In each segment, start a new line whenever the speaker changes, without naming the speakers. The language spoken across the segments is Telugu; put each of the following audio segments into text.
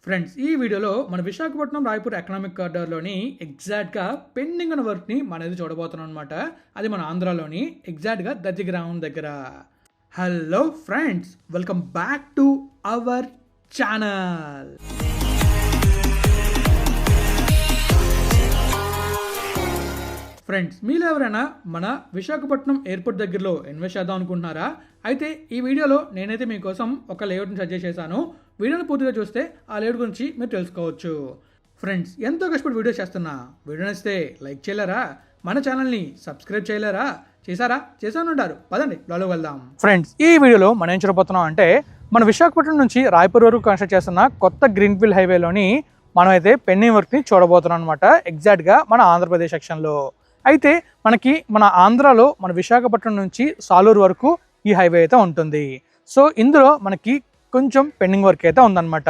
ఫ్రెండ్స్, ఈ వీడియోలో మన విశాఖపట్నం రాయపూర్ ఎకనామిక్ కారిడార్లోని ఎగ్జాక్ట్గా పెండింగ్ ఉన్న వర్క్ని మనది చూడబోతున్నాం అనమాట. అది మన ఆంధ్రాలోని ఎగ్జాక్ట్గా దత్తి గ్రామం దగ్గర. Hello friends, welcome back to our channel. Friends, మీరు ఎవరైనా మన విశాఖపట్నం ఎయిర్పోర్ట్ దగ్గరలో ఇన్వెస్ట్ చేద్దాం అనుకుంటున్నారా? అయితే ఈ వీడియోలో నేనైతే మీకోసం ఒక లేఅవుట్ని సజెస్ట్ చేశాను. వీడియోని పూర్తిగా చూస్తే ఆ లేఅవుట్ గురించి మీరు తెలుసుకోవచ్చు. ఫ్రెండ్స్, ఎంతో కష్టపడి వీడియో చేస్తున్నా. వీడియో నచ్చితే లైక్ చేయలేరా? మన ఛానల్ని సబ్స్క్రైబ్ చేయలేరా? చేశారా? చేశానంటారు. పదండి లోకి వెళ్దాం. ఫ్రెండ్స్, ఈ వీడియోలో మనం ఏం చూడబోతున్నాం అంటే మన విశాఖపట్నం నుంచి రాయపూర్ వరకు కన్స్ట్రక్ట్ చేస్తున్న కొత్త గ్రీన్ఫీల్డ్ హైవేలోని మనమైతే పెండింగ్ వర్క్ని చూడబోతున్నాం అనమాట. ఎగ్జాక్ట్గా మన ఆంధ్రప్రదేశ్ సెక్షన్లో. అయితే మన ఆంధ్రాలో మన విశాఖపట్నం నుంచి సాలూరు వరకు ఈ హైవే అయితే ఉంటుంది. సో ఇందులో మనకి కొంచెం పెండింగ్ వర్క్ అయితే ఉందన్నమాట.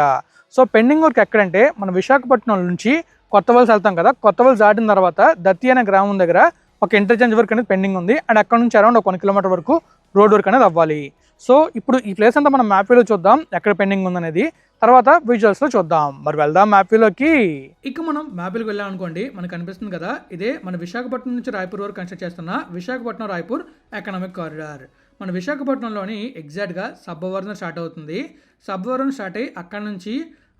సో పెండింగ్ వర్క్ ఎక్కడంటే మన విశాఖపట్నం నుంచి కొత్తవలస వెళ్తాం కదా, కొత్తవలస దాటిన తర్వాత దత్తి అనే గ్రామం దగ్గర ఒక ఇంటర్చేంజ్ వర్క్ అనేది పెండింగ్ ఉంది. అండ్ అక్కడ నుంచి అరౌండ్ 1 కిలోమీటర్ వరకు రోడ్ వర్క్ అనేది అవ్వాలి. సో ఇప్పుడు ఈ ప్లేస్ అంతా మనం మ్యాప్లో చూద్దాం ఎక్కడ పెండింగ్ ఉందనేది, తర్వాత విజువల్స్లో చూద్దాం. మరి వెళ్దాం మ్యాప్లోకి. ఇక మనం మ్యాప్లోకి వెళ్ళాం అనుకోండి, మనకు కనిపిస్తుంది కదా, ఇదే మన విశాఖపట్నం నుంచి రాయపూర్ వరకు కన్స్ట్రక్ట్ చేస్తున్న విశాఖపట్నం రాయపూర్ ఎకనామిక్ కారిడార్. మన విశాఖపట్నంలోని ఎగ్జాక్ట్గా సబ్బవరం స్టార్ట్ అవుతుంది. సబ్బవరం స్టార్ట్ అయ్యి అక్కడ నుంచి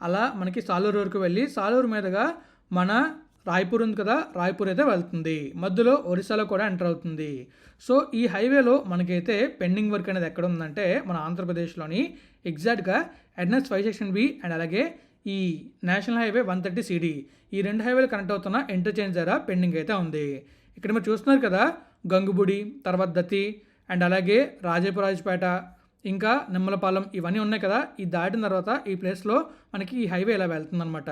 అలా మనకి సాలూరు వరకు వెళ్ళి సాలూరు మీదుగా మన రాయపూర్ ఉంది కదా, రాయపూర్ అయితే వెళ్తుంది. మధ్యలో ఒరిస్సాలో కూడా ఎంటర్ అవుతుంది. సో ఈ హైవేలో మనకైతే పెండింగ్ వర్క్ అనేది ఎక్కడ ఉందంటే మన ఆంధ్రప్రదేశ్లోని ఎగ్జాక్ట్గా ఎన్ఎస్ 5 సెక్షన్ బి అండ్ అలాగే ఈ నేషనల్ హైవే 130 సిడి, ఈ 2 హైవేలు కనెక్ట్ అవుతున్న ఇంటర్చేంజ్ దగ్గర పెండింగ్ అయితే ఉంది. ఇక్కడ మీరు చూస్తున్నారు కదా, గంగుబుడి, తర్వాత దత్తి అండ్ అలాగే రాజేపేట, ఇంకా నిమ్మలపాలెం, ఇవన్నీ ఉన్నాయి కదా. ఈ దాటిన తర్వాత ఈ ప్లేస్లో మనకి ఈ హైవే ఇలా వెళ్తుందనమాట.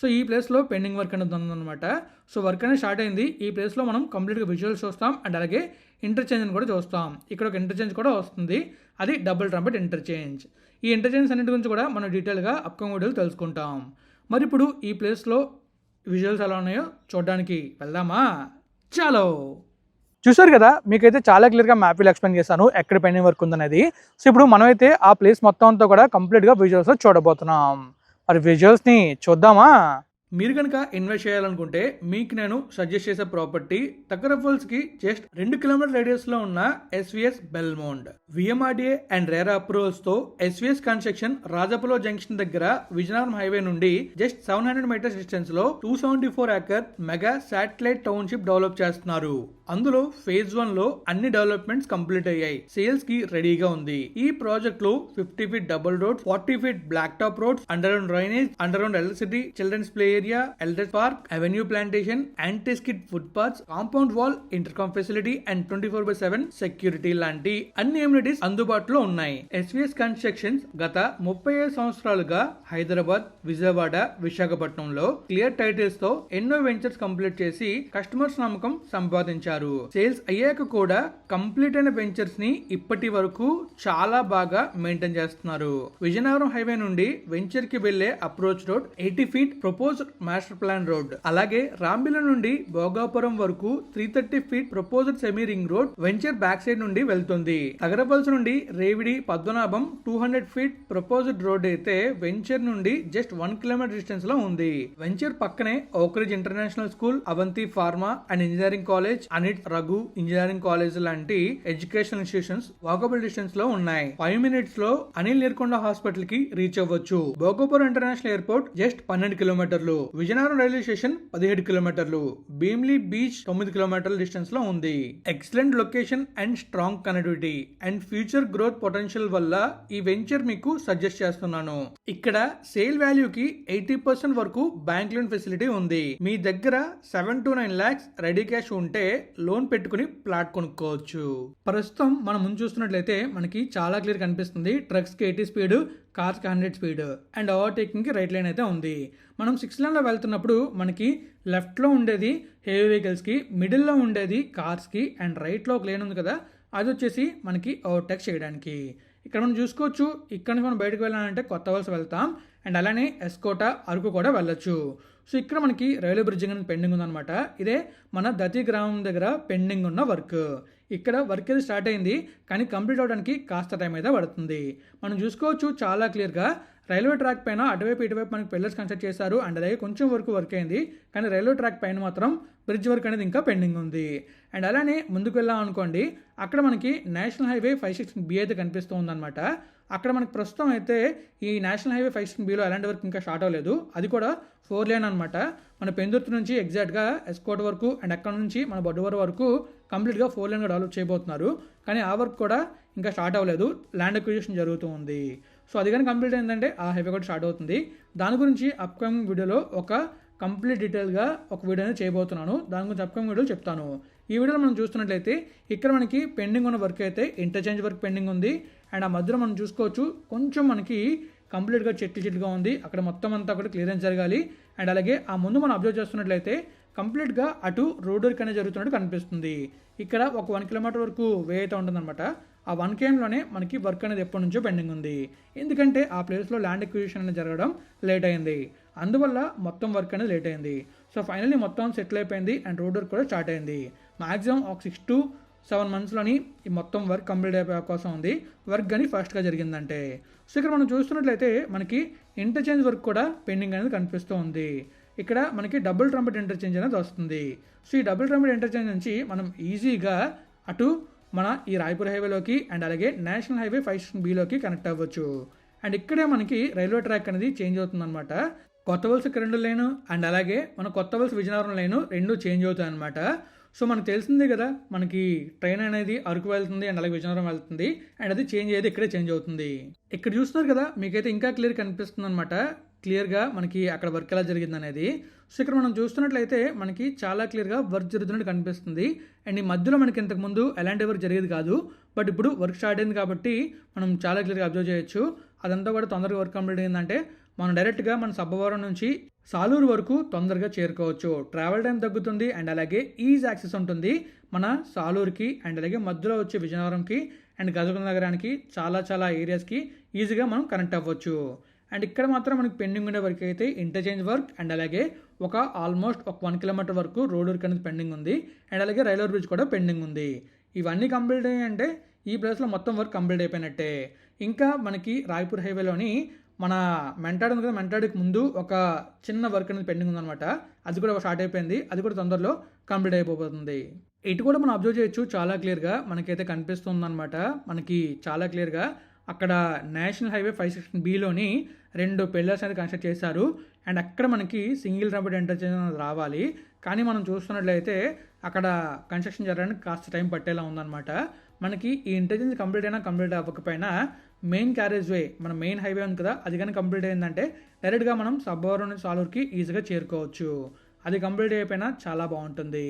సో ఈ ప్లేస్లో పెండింగ్ వర్క్ అనేది ఉందన్నమాట. సో వర్క్ అనేది స్టార్ట్ అయింది. ఈ ప్లేస్లో మనం కంప్లీట్గా విజువల్స్ చూస్తాం అండ్ అలాగే ఇంటర్చేంజ్ని కూడా చూస్తాం. ఇక్కడ ఒక ఇంటర్చేంజ్ కూడా వస్తుంది, అది డబుల్ ట్రంపెట్ ఇంటర్చేంజ్. ఈ ఇంటర్చేంజ్ అన్నిటి గురించి కూడా మనం డీటెయిల్గా అప్కమింగ్ వీడియోలు తెలుసుకుంటాం. మరి ఇప్పుడు ఈ ప్లేస్లో విజువల్స్ ఎలా ఉన్నాయో చూడడానికి వెళ్దామా? చలో. చూసారు కదా, మీకైతే చాలా క్లియర్గా మ్యాప్లో ఎక్స్ప్లెయిన్ చేశాను ఎక్కడ పెండింగ్ వర్క్ ఉందనేది. సో ఇప్పుడు మనమైతే ఆ ప్లేస్ మొత్తం అంతా కూడా కంప్లీట్గా విజువల్స్ చూడబోతున్నాం. మరి విజువల్స్ని చూద్దామా? మీరు కనుక ఇన్వెస్ట్ చేయాలనుకుంటే మీకు నేను సజెస్ట్ చేసే ప్రాపర్టీ తగ్గరఫల్స్కి జస్ట్ 2 కిలోమీటర్ రేడియస్లో ఉన్న SVS Belmond. VMRDA and RERA అప్రూవల్స్తో ఎస్విఎస్ కన్స్ట్రక్షన్ రాజాపులో జంక్షన్ దగ్గర విజయనగరం హైవే నుండి జస్ట్ 700 మీటర్స్ డిస్టెన్స్లో 274 acre mega satellite township develop చేస్తున్నారు. అందులో ఫేజ్ 1లో అన్ని డెవలప్మెంట్స్ కంప్లీట్ అయ్యాయి, సేల్స్ కి రెడీగా ఉంది. ఈ ప్రాజెక్ట్ లో 50 feet double road, 40 feet black top roads, underground drainage, underground electricity, children's play area, elders park, avenue plantation, anti skid footpaths, compound wall, intercom facility and 24/7 security లాంటి అన్ని ఎమ్యూనిటీస్ అందుబాటులో ఉన్నాయి. ఎస్విఎస్ కన్స్ట్రక్షన్స్ గత 35 సంవత్సరాలుగా హైదరాబాద్, విజయవాడ, విశాఖపట్నంలో క్లియర్ టైటిల్స్ తో ఎన్నో వెంచర్స్ కంప్లీట్ చేసి కస్టమర్స్ నమ్మకం సంపాదించారు. సేల్స్ అయ్యాక కూడా కంప్లీట్ అయిన వెంచర్స్ ని ఇప్పటి వరకు చాలా బాగా మెయింటైన్ చేస్తున్నారు. విజయనగరం హైవే నుండి వెంచర్ కి వెళ్లే approach road 80 feet proposed master plan road, అలాగే రాంబిల నుండి భోగాపురం వరకు 330 feet proposed semi ring road venture back side నుండి వెళ్తుంది. తగరపల్స్ నుండి Revidi Padmanabham 200 feet proposed road అయితే వెంచర్ నుండి జస్ట్ 1 కిలోమీటర్ డిస్టెన్స్ లో ఉంది. వెంచర్ పక్కనే Oakridge international school, Avanthi pharma and engineering college, Raghu engineering college లాంటి ఎడ్యుకేషనల్ ఇన్స్టిట్యూషన్స్ వాకబుల్ డిస్టెన్స్ లో ఉన్నాయి. 5 మినిట్స్ లో అనిల్ నీర్కొండ హాస్పిటల్ కి రీచ్ అవ్వచ్చు. భోగాపురం ఇంటర్నేషనల్ ఎయిర్పోర్ట్ జస్ట్ 12 కిలోమీటర్లు, విజయనగరం రైల్వే స్టేషన్ 17 కిలోమీటర్లు, భీమ్లీ బీచ్ 9 కిలోమీటర్ల డిస్టెన్స్ లో ఉంది. Excellent location and strong connectivity and future growth potential వల్ల ఈ వెంచర్ మీకు సజెస్ట్ చేస్తున్నాను. ఇక్కడ సేల్ వాల్యూకి 80% వరకు బ్యాంక్ లోన్ ఫెసిలిటీ ఉంది. మీ దగ్గర 7 to 9 lakhs రెడీ క్యాష్ ఉంటే లోన్ పెట్టుకుని ప్లాట్ కొనుక్కోవచ్చు. ప్రస్తుతం మనం ముందు చూస్తున్నట్లయితే మనకి చాలా క్లియర్ కనిపిస్తుంది. ట్రక్స్ కి 80 స్పీడ్, కార్స్ కి 100 స్పీడ్ అండ్ ఓవర్టేకింగ్ కి రైట్ లైన్ అయితే ఉంది. మనం 6 లైన్ లో వెళ్తున్నప్పుడు మనకి లెఫ్ట్ లో ఉండేది హెవీ వెహికల్స్ కి, మిడిల్ లో ఉండేది కార్స్ కి అండ్ రైట్ లో ఒక లేన్ ఉంది కదా, అది వచ్చేసి మనకి ఓవర్టేక్ చేయడానికి. ఇక్కడ మనం చూసుకోవచ్చు, ఇక్కడ నుంచి మనం బయటకు వెళ్ళాలంటే కొత్త వలస వెళ్తాం అండ్ అలానే ఎస్కోట, అరకు కూడా వెళ్ళొచ్చు. సో ఇక్కడ మనకి రైల్వే బ్రిడ్జింగ్ అనేది పెండింగ్ ఉందన్నమాట. ఇదే మన దత్తి గ్రామం దగ్గర పెండింగ్ ఉన్న వర్క్. ఇక్కడ వర్క్ అయితే స్టార్ట్ అయింది, కానీ కంప్లీట్ అవడానికి కాస్త టైం అయితే పడుతుంది. మనం చూసుకోవచ్చు చాలా క్లియర్గా రైల్వే ట్రాక్ పైన అటువైపు ఇటువైపు మనకి పిల్లర్స్ కన్స్ట్రక్ట్ చేశారు అండ్ అలాగే కొంచెం వరకు వర్క్ అయింది. కానీ రైల్వే ట్రాక్ పైన మాత్రం బ్రిడ్జ్ వర్క్ అనేది ఇంకా పెండింగ్ ఉంది. అండ్ అలానే ముందుకు వెళ్ళాం అనుకోండి, అక్కడ మనకి నేషనల్ హైవే 516B అయితే కనిపిస్తూ ఉందన్నమాట. అక్కడ మనకి ప్రస్తుతం అయితే ఈ నేషనల్ హైవే 516Bలో ఎలాంటి వర్క్ ఇంకా స్టార్ట్ అవ్వలేదు. అది కూడా 4 లేన్ అనమాట. మన పెందుర్తి నుంచి ఎగ్జాక్ట్గా ఎస్కోట్ వరకు అండ్ అక్కడ నుంచి మన బొడ్డువర వరకు కంప్లీట్గా 4 లేన్గా డెవలప్ చేయబోతున్నారు. కానీ ఆ వర్క్ కూడా ఇంకా స్టార్ట్ అవ్వలేదు, ల్యాండ్ అక్విజిషన్ జరుగుతూ ఉంది. సో అది కానీ కంప్లీట్ అయిందంటే ఆ హైవే కూడా స్టార్ట్ అవుతుంది. దాని గురించి అప్కమింగ్ వీడియోలో ఒక కంప్లీట్ డీటెయిల్గా ఒక వీడియో అనేది చేయబోతున్నాను. దాని గురించి అప్కమింగ్ వీడియోలో చెప్తాను. ఈ వీడియోలో మనం చూస్తున్నట్లయితే ఇక్కడ మనకి పెండింగ్ ఉన్న వర్క్ అయితే ఇంటర్చేంజ్ వర్క్ పెండింగ్ ఉంది. అండ్ ఆ మధ్యలో మనం చూసుకోవచ్చు కొంచెం మనకి కంప్లీట్గా చెట్టుగా ఉంది. అక్కడ మొత్తం అంతా కూడా క్లియరెన్స్ జరగాలి. అండ్ అలాగే ఆ ముందు మనం అబ్జర్వ్ చేస్తున్నట్లయితే కంప్లీట్గా అటు రోడ్ వర్క్ అనేది జరుగుతున్నట్టు కనిపిస్తుంది. ఇక్కడ ఒక 1 కిలోమీటర్ వరకు వే అయితే ఉంటుందన్నమాట. ఆ 1 kmలోనే మనకి వర్క్ అనేది ఎప్పటి నుంచో పెండింగ్ ఉంది. ఎందుకంటే ఆ ప్లేస్లో ల్యాండ్ ఎక్విజిషన్ అనేది జరగడం లేట్ అయింది. అందువల్ల మొత్తం వర్క్ అనేది లేట్ అయింది. సో ఫైనల్లీ మొత్తం సెటిల్ అయిపోయింది అండ్ రోడ్ వర్క్ కూడా స్టార్ట్ అయింది. మాక్సిమం ఒక 6 to 7 monthsలోని ఈ మొత్తం వర్క్ కంప్లీట్ అయిపోయే అవకాశం ఉంది, వర్క్ కానీ ఫాస్ట్గా జరిగిందంటే. సో ఇక్కడ మనం చూస్తున్నట్లయితే మనకి ఇంటర్చేంజ్ వర్క్ కూడా పెండింగ్ అనేది కనిపిస్తూ ఉంది. ఇక్కడ మనకి డబుల్ ట్రంపెట్ ఇంటర్చేంజ్ అనేది వస్తుంది. సో ఈ డబుల్ ట్రంపెట్ ఇంటర్చేంజ్ నుంచి మనం ఈజీగా అటు మన ఈ రాయపూర్ హైవేలోకి అండ్ అలాగే నేషనల్ హైవే 516Bలోకి కనెక్ట్ అవ్వచ్చు. అండ్ ఇక్కడే మనకి రైల్వే ట్రాక్ అనేది చేంజ్ అవుతుంది అనమాట. కొత్త వలసకి 2 లైను అండ్ అలాగే మన కొత్త వలస విజయనగరం లైను 2 చేంజ్ అవుతాయి అనమాట. సో మనకు తెలిసిందే కదా, మనకి ట్రైన్ అనేది అరకు వెళ్తుంది అండ్ అలాగే విజయనగరం వెళ్తుంది అండ్ అది చేంజ్ అయ్యేది ఇక్కడే చేంజ్ అవుతుంది. ఇక్కడ చూస్తున్నారు కదా, మీకైతే ఇంకా క్లియర్ కనిపిస్తుంది అనమాట. క్లియర్గా మనకి అక్కడ వర్క్ ఎలా జరిగింది అనేది. సో ఇక్కడ మనం చూస్తున్నట్లయితే మనకి చాలా క్లియర్గా వర్క్ జరుగుతున్నట్టు కనిపిస్తుంది. అండ్ ఈ మధ్యలో మనకి ఇంతకుముందు ఎలాంటి వర్క్ జరిగేది కాదు, బట్ ఇప్పుడు వర్క్ స్టార్ట్ అయింది కాబట్టి మనం చాలా క్లియర్గా అబ్జర్వ్ చేయొచ్చు. అదంతా కూడా తొందరగా వర్క్ కంప్లీట్ అయిందంటే మనం డైరెక్ట్గా మన సబ్బవరం నుంచి సాలూరు వరకు తొందరగా చేరుకోవచ్చు. ట్రావెల్ టైం తగ్గుతుంది అండ్ అలాగే ఈజీ యాక్సెస్ ఉంటుంది మన సాలూరుకి అండ్ అలాగే మధ్యలో వచ్చే విజయనగరంకి అండ్ గజపతి నగరానికి చాలా ఏరియాస్కి ఈజీగా మనం కనెక్ట్ అవ్వచ్చు. అండ్ ఇక్కడ మాత్రం మనకి పెండింగ్ ఉండే వరకు అయితే ఇంటర్చేంజ్ వర్క్ అండ్ అలాగే ఒక ఆల్మోస్ట్ ఒక 1 కిలోమీటర్ వరకు రోడ్ వర్క్ అనేది పెండింగ్ ఉంది అండ్ అలాగే రైల్వే బ్రిడ్జ్ కూడా పెండింగ్ ఉంది. ఇవన్నీ కంప్లీట్ అయ్యాయంటే ఈ ప్లేస్లో మొత్తం వర్క్ కంప్లీట్ అయిపోయినట్టే. ఇంకా మనకి రాయపూర్ హైవేలోని మన మెంటాడ్ ఉంది కదా, మెంటాడ్కి ముందు ఒక చిన్న వర్క్ అనేది పెండింగ్ ఉందన్నమాట. అది కూడా స్టార్ట్ అయిపోయింది, అది కూడా తొందరలో కంప్లీట్ అయిపోతుంది. ఇటు కూడా మనం అబ్జర్వ్ చేయొచ్చు, చాలా క్లియర్గా మనకైతే కనిపిస్తుందన్నమాట. మనకి చాలా క్లియర్గా అక్కడ నేషనల్ హైవే 516Bలోని 2 పిల్లర్స్ అనేది కన్స్ట్రక్ట్ చేశారు అండ్ అక్కడ మనకి సింగిల్ ట్రంపెట్ ఇంటర్చేంజ్ రావాలి. కానీ మనం చూస్తున్నట్లయితే అక్కడ కన్స్ట్రక్షన్ జరగడానికి కాస్త టైం పట్టేలా ఉందన్నమాట. మనకి ఈ ఇంటర్చేంజ్ కంప్లీట్ అయినా కంప్లీట్ అవ్వకపోయినా మెయిన్ క్యారేజ్ వే మన మెయిన్ హైవే ఉంది కదా, అది కానీ కంప్లీట్ అయిందంటే డైరెక్ట్గా మనం సబ్బవరం నుంచి సాలూరుకి ఈజీగా చేరుకోవచ్చు. అది కంప్లీట్ అయిపోయినా చాలా బాగుంటుంది.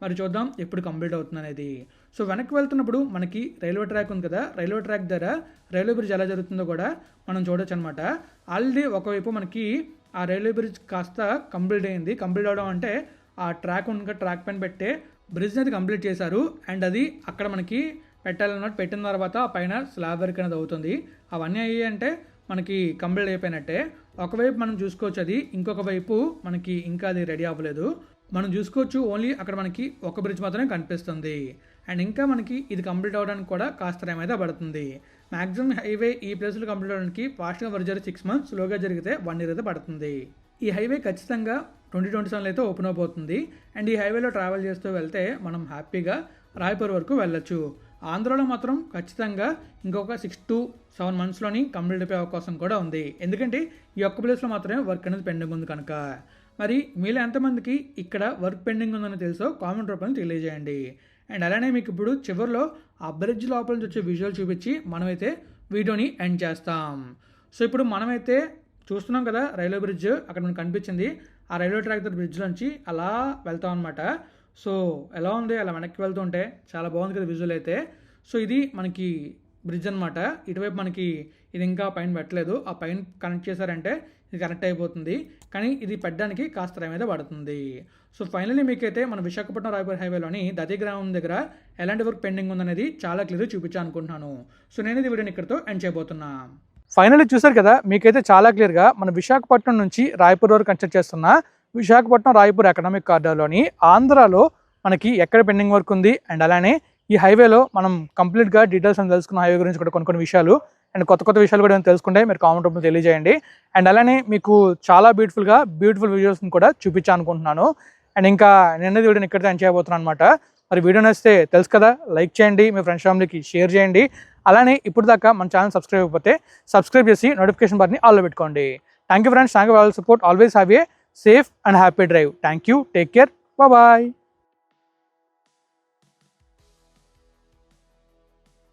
మరి చూద్దాం ఎప్పుడు కంప్లీట్ అవుతుంది అనేది. సో వెనక్కి వెళ్తున్నప్పుడు మనకి రైల్వే ట్రాక్ ఉంది కదా, రైల్వే ట్రాక్ దగ్గర రైల్వే బ్రిడ్జ్ ఎలా జరుగుతుందో కూడా మనం చూడొచ్చు అనమాట. ఆల్రెడీ ఒకవైపు మనకి ఆ రైల్వే బ్రిడ్జ్ కాస్త కంప్లీట్ అయింది. కంప్లీట్ అవడం అంటే ఆ ట్రాక్ ఉంది, ట్రాక్ పైన పెట్టే బ్రిడ్జ్ అనేది కంప్లీట్ చేశారు అండ్ అది అక్కడ మనకి పెట్టాలన్నట్టు పెట్టిన తర్వాత ఆ పైన స్లాబ్ వర్క్ అనేది అవుతుంది. అవన్నీ అయ్యాయి అంటే మనకి కంప్లీట్ అయిపోయినట్టే. ఒకవైపు మనం చూసుకోవచ్చు అది, ఇంకొక వైపు మనకి ఇంకా అది రెడీ అవ్వలేదు. మనం చూసుకోవచ్చు ఓన్లీ అక్కడ మనకి ఒక బ్రిడ్జ్ మాత్రమే కనిపిస్తుంది అండ్ ఇంకా మనకి ఇది కంప్లీట్ అవ్వడానికి కూడా కాస్త టైం అయితే పడుతుంది. మ్యాక్సిమం హైవే ఈ ప్లేస్లో కంప్లీట్ అవ్వడానికి ఫాస్ట్గా వర్క్ జరిగితే 6 months, స్లోగా జరిగితే 1 year అయితే పడుతుంది. ఈ హైవే ఖచ్చితంగా 2027 అయితే ఓపెన్ అయిపోతుంది అండ్ ఈ హైవేలో ట్రావెల్ చేస్తూ వెళ్తే మనం హ్యాపీగా రాయపూర్ వరకు వెళ్ళొచ్చు. ఆంధ్రాలో మాత్రం ఖచ్చితంగా ఇంకొక 6 to 7 monthsలోని కంప్లీట్ అయిపోయే అవకాశం కూడా ఉంది. ఎందుకంటే ఈ ఒక్క ప్లేస్లో మాత్రమే వర్క్ అనేది పెండింగ్ ఉంది కనుక. మరి మీలో ఎంతమందికి ఇక్కడ వర్క్ పెండింగ్ ఉందని తెలుసో కామెంట్ రూపంలో తెలియజేయండి. అండ్ అలానే మీకు ఇప్పుడు చివరిలో ఆ బ్రిడ్జ్ లోపల నుంచి వచ్చే విజువల్ చూపించి మనమైతే వీడియోని ఎండ్ చేస్తాం. సో ఇప్పుడు మనమైతే చూస్తున్నాం కదా రైల్వే బ్రిడ్జ్, అక్కడ మనకు కనిపించింది ఆ రైల్వే ట్రాక్ దగ్గర బ్రిడ్జ్ నుంచి అలా వెళ్తాం అనమాట. సో ఎలా ఉంది, అలా వెనక్కి వెళ్తుంటే చాలా బాగుంది కదా విజువల్ అయితే. సో ఇది మనకి బ్రిడ్జ్ అనమాట. ఇటువైపు మనకి ఇది ఇంకా పైన పెట్టలేదు, ఆ పైన కనెక్ట్ చేశారంటే ఇది కనెక్ట్ అయిపోతుంది. కానీ ఇది పెట్టడానికి కాస్త టైం అయితే పడుతుంది. సో ఫైనల్లీ మీకైతే మన విశాఖపట్నం రాయపూర్ హైవేలోని దతి గ్రామం దగ్గర ఎలాంటి వర్క్ పెండింగ్ ఉందనేది చాలా క్లియర్గా చూపించాను అనుకుంటున్నాను. సో నేను ఇది వీడియోని ఇక్కడితో ఎండ్ చేయబోతున్నా. ఫైనల్లీ చూసారు కదా, మీకైతే చాలా క్లియర్గా మన విశాఖపట్నం నుంచి రాయపూర్ వరకు కన్స్ట్రక్ట్ చేస్తున్న విశాఖపట్నం రాయపూర్ ఎకనామిక్ కారిడార్లోని ఆంధ్రాలో మనకి ఎక్కడ పెండింగ్ వర్క్ ఉంది అండ్ అలానే ఈ హైవేలో మనం కంప్లీట్గా డీటెయిల్స్ అని తెలుసుకున్న హైవే గురించి కూడా కొన్ని విషయాలు అండ్ కొత్త కొత్త విషయాలు కూడా తెలుసుకుంటే మీరు కామెంట్ రూపంలో తెలియజేయండి. అండ్ అలానే మీకు చాలా బ్యూటిఫుల్ వీడియోస్ని కూడా చూపించాను అనుకుంటున్నాను. అండ్ ఇంకా నేను వీడియోని ఇక్కడితో ఎండ్ చేయబోతున్నాను అనమాట. మరి వీడియో నచ్చితే తెలుసు కదా, లైక్ చేయండి, మీ ఫ్రెండ్స్ ఫ్యామిలీకి షేర్ చేయండి. అలానే ఇప్పుడు దాకా మన ఛానల్ సబ్స్క్రైబ్ అయిపోతే సబ్స్క్రైబ్ చేసి నోటిఫికేషన్ బార్ని ఆల్లో పెట్టుకోండి. Thank you friends, thank you for all support. Always have a safe and happy drive. Thank you, take care, bye.